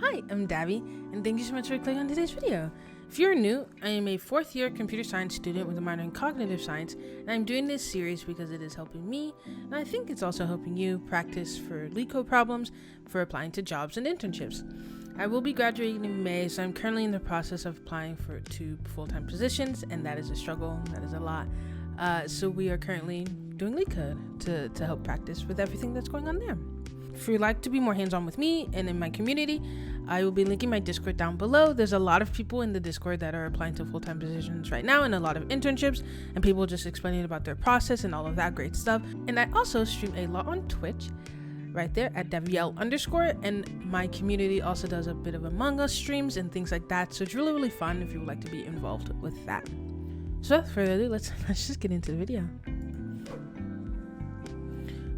Hi, I'm Davi, and thank you so much for clicking on today's video. If you're new, I am a 4th year computer science student with a minor in cognitive science, and I'm doing this series because it is helping me, and I think it's also helping you practice for LeetCode problems for applying to jobs and internships. I will be graduating in May, so I'm currently in the process of applying for 2 full-time positions, and that is a struggle, that is a lot. So we are currently doing LeetCode to help practice with everything that's going on there. If you'd like to be more hands-on with me and in my community, I will be linking my Discord down below. There's a lot of people in the Discord that are applying to full-time positions right now and a lot of internships and people just explaining about their process and all of that great stuff. And I also stream a lot on Twitch right there at yall_, and my community also does a bit of Among Us streams and things like that. So it's really fun if you would like to be involved with that. So without further ado, let's just get into the video.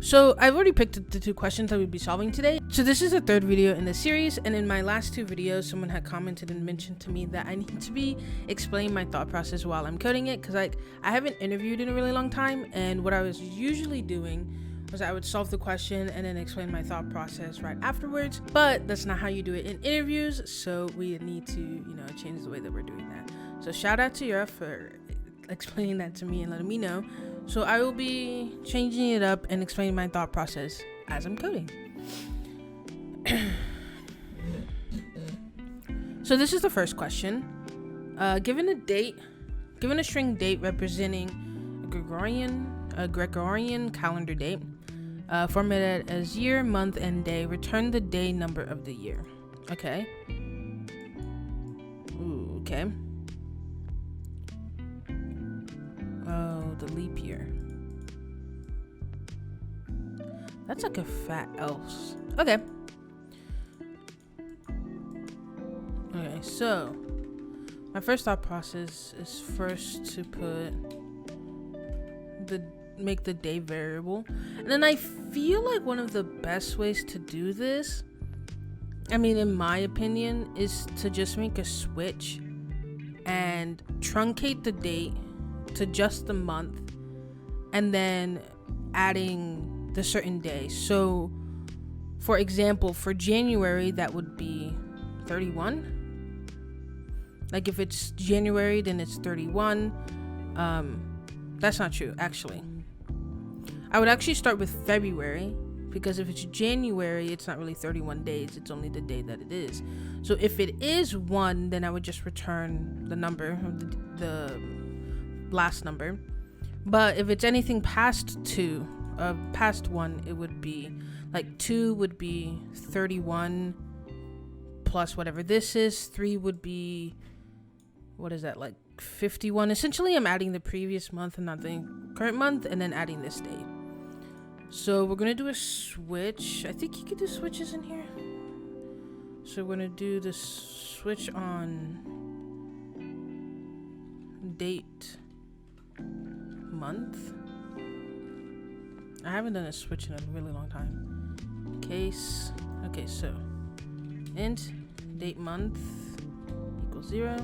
So I've already picked the 2 questions that we'll be solving today. So this is the 3rd video in the series, and in my last 2 videos, someone had commented and mentioned to me that I need to be explaining my thought process while I'm coding it, because I haven't interviewed in a really long time, and what I was usually doing was I would solve the question and then explain my thought process right afterwards, but that's not how you do it in interviews, so we need to, change the way that we're doing that. So shout out to Yara for explaining that to me and letting me know. So I will be changing it up and explaining my thought process as I'm coding. So this is the first question. Given a string date representing a Gregorian calendar date, formatted as year, month, and day, return the day number of the year. Okay. Ooh, okay. Oh, the leap year. That's like a fat else. Okay. Okay, so my first thought process is first to make the day variable. And then I feel like one of the best ways to do this, in my opinion, is to just make a switch and truncate the date to just the month and then adding the certain day. So for example, for January, that would be 31. Like if it's January, then it's 31. That's not true, actually. I would actually start with February, because if it's January, it's not really 31 days, it's only the day that it is. So if it is 1, then I would just return the number of the last number. But if it's anything past 1, it would be like 2 would be 31 plus whatever this is. 3 would be, what is that, like 51? Essentially, I'm adding the previous month and not the current month, and then adding this day. So we're gonna do a switch. I think you could do switches in here. So we're gonna do the switch on date, month. I haven't done a switch in a really long time. Case. Okay, so int date month equals 0.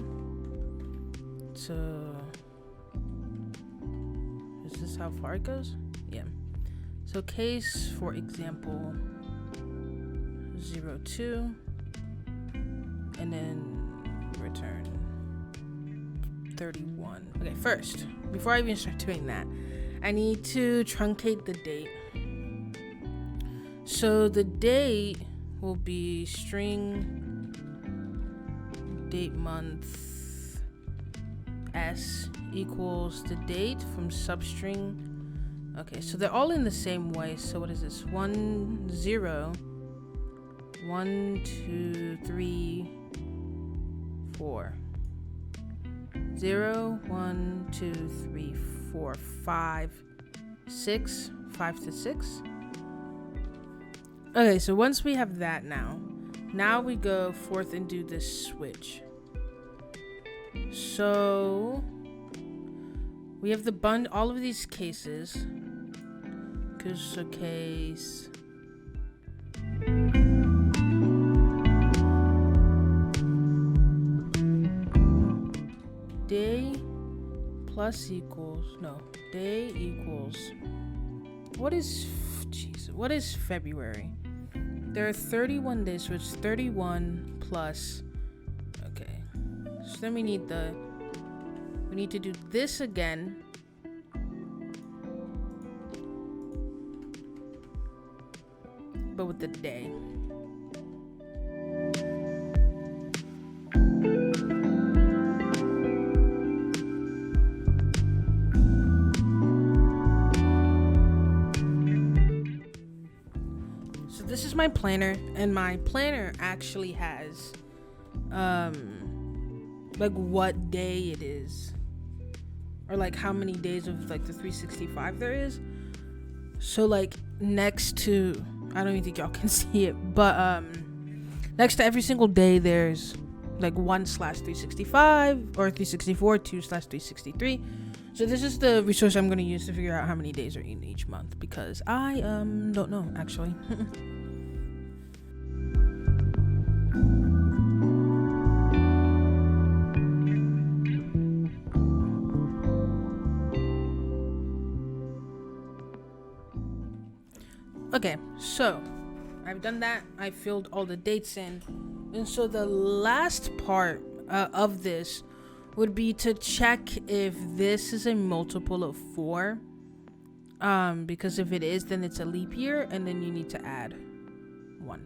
So is this how far it goes? Yeah. So case, for example, 02, and then return 31. Okay, first, before I even start doing that, I need to truncate the date. So the date will be string date month s equals the date from substring. Okay, so they're all in the same way. So what is this? 1 0 1 2 3 4 0 1 2 3 4 5 6 5 to 6. Okay, so once we have that, now we go forth and do this switch. So we have all of these cases. So case day plus equals day equals what is February? there are 31 days, so it's 31 plus. Okay. So then we need to do this again. But with the day. So this is my planner, and my planner actually has like what day it is, or like how many days of like the 365 there is. So like next to, I don't even think y'all can see it, but next to every single day there's like 1/365 or 364 2/363. So this is the resource I'm going to use to figure out how many days are in each month, because I don't know actually. Okay, so I've done that. I filled all the dates in, and so the last part of this would be to check if this is a multiple of 4, because if it is, then it's a leap year, and then you need to add 1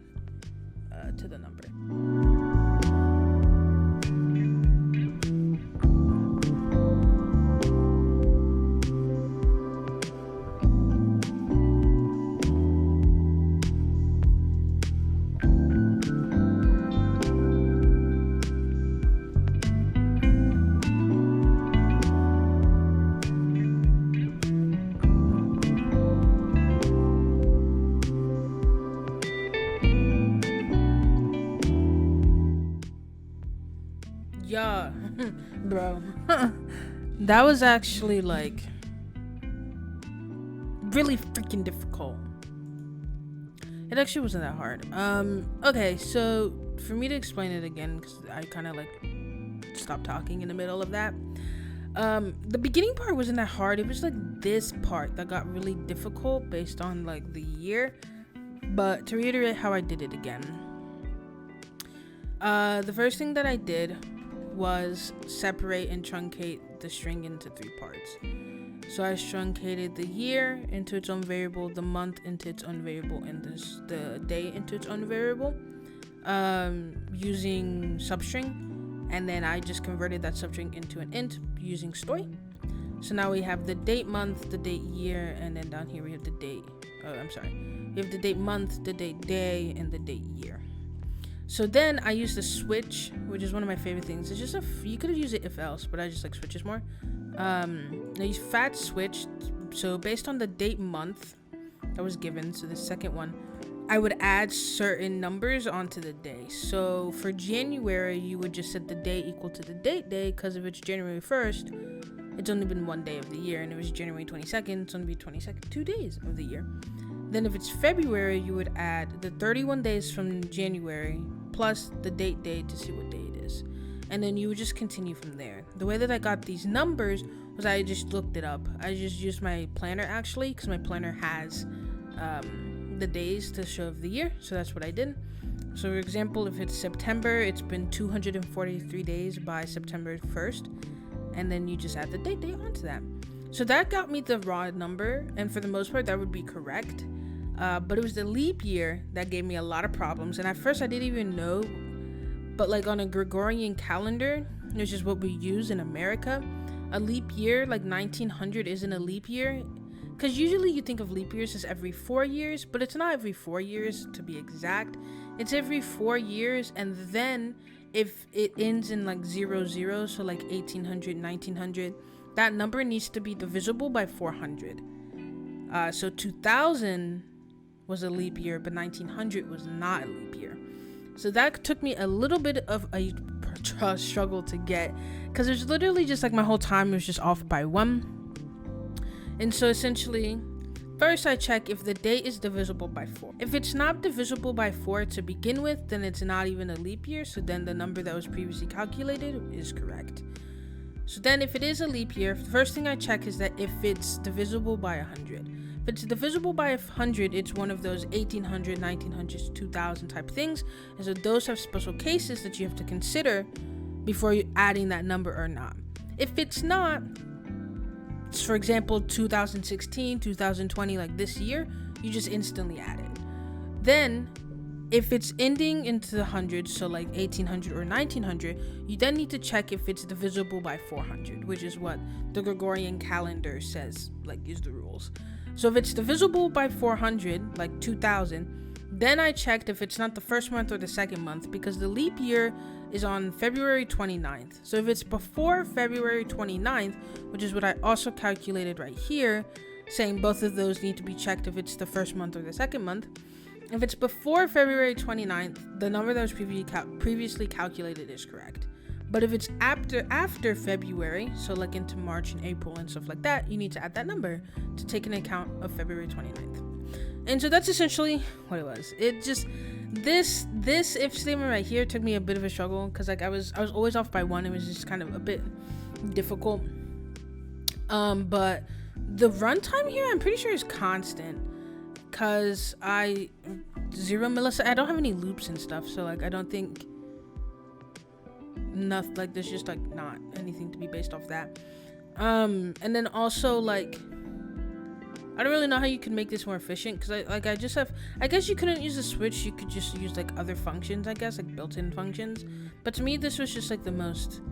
to the number. Yeah, bro. That was actually like really freaking difficult. It actually wasn't that hard. Okay, so for me to explain it again, because I kind of like stopped talking in the middle of that. The beginning part wasn't that hard. It was like this part that got really difficult based on like the year. But to reiterate how I did it again, the first thing that I did was separate and truncate the string into 3 parts. So I truncated the year into its own variable, the month into its own variable, and the day into its own variable, using substring, and then I just converted that substring into an int using story. So now we have the date month, the date year, and then down here we have the date, we have the date month, the date day, and the date year. So then I used the switch, which is one of my favorite things. It's just you could have used it if else, but I just like switches more. I use fat switch. So based on the date month that was given, so the second one, I would add certain numbers onto the day. So for January, you would just set the day equal to the date day, because if it's January 1st, it's only been 1 day of the year, and if it's January 22nd, it's only be 22nd, 2 days of the year. Then if it's February, you would add the 31 days from January plus the date day to see what day it is. And then you would just continue from there. The way that I got these numbers was I just looked it up. I just used my planner actually, because my planner has the days to show of the year. So that's what I did. So for example, if it's September, it's been 243 days by September 1st. And then you just add the date day onto that. So that got me the raw number. And for the most part, that would be correct. But it was the leap year that gave me a lot of problems. And at first I didn't even know, but like on a Gregorian calendar, which is what we use in America, a leap year, like 1900 isn't a leap year. Because usually you think of leap years as every 4 years, but it's not every 4 years to be exact. It's every 4 years, and then if it ends in like 00, so like 1800, 1900, that number needs to be divisible by 400. So 2000 was a leap year, but 1900 was not a leap year. So that took me a little bit of a struggle to get, because it's literally just like my whole time was just off by 1. And so essentially, first I check if the date is divisible by 4. If it's not divisible by 4 to begin with, then it's not even a leap year. So then the number that was previously calculated is correct. So then if it is a leap year, the first thing I check is that if it's divisible by 100. If it's divisible by 100, it's one of those 1800, 1900s, 2000 type things. And so those have special cases that you have to consider before you're adding that number or not. If it's not, for example, 2016, 2020, like this year, you just instantly add it. Then, if it's ending into the hundreds, so like 1800 or 1900, you then need to check if it's divisible by 400, which is what the Gregorian Calendar says, like, is the rules. So if it's divisible by 400, like 2000, then I checked if it's not the first month or the second month, because the leap year is on February 29th. So if it's before February 29th, which is what I also calculated right here, saying both of those need to be checked if it's the first month or the second month. If it's before February 29th, the number that was previously calculated is correct. But if it's after February, so like into March and April and stuff like that, you need to add that number to take into account of February 29th. And so that's essentially what it was. It just, this if statement right here took me a bit of a struggle, because like I was always off by one. It was just kind of a bit difficult. But the runtime here, I'm pretty sure is constant, because 0 millisecond, I don't have any loops and stuff, so like I don't think nothing, like there's just like not anything to be based off that. And then also, like, I don't really know how you can make this more efficient, because I guess you couldn't use the switch, you could just use like other functions, I guess, like built-in functions. But to me, this was just like the most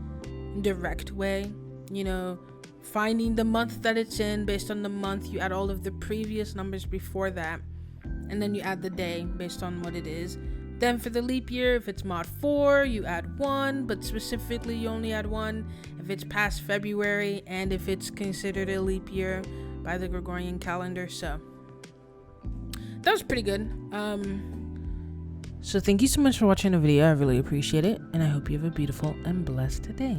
direct way, you know, finding the month that it's in. Based on the month, you add all of the previous numbers before that, and then you add the day based on what it is. Then for the leap year, if it's mod 4, you add 1, but specifically you only add 1 if it's past February and if it's considered a leap year by the Gregorian calendar. So that was pretty good. So thank you so much for watching the video. I really appreciate it, and I hope you have a beautiful and blessed day.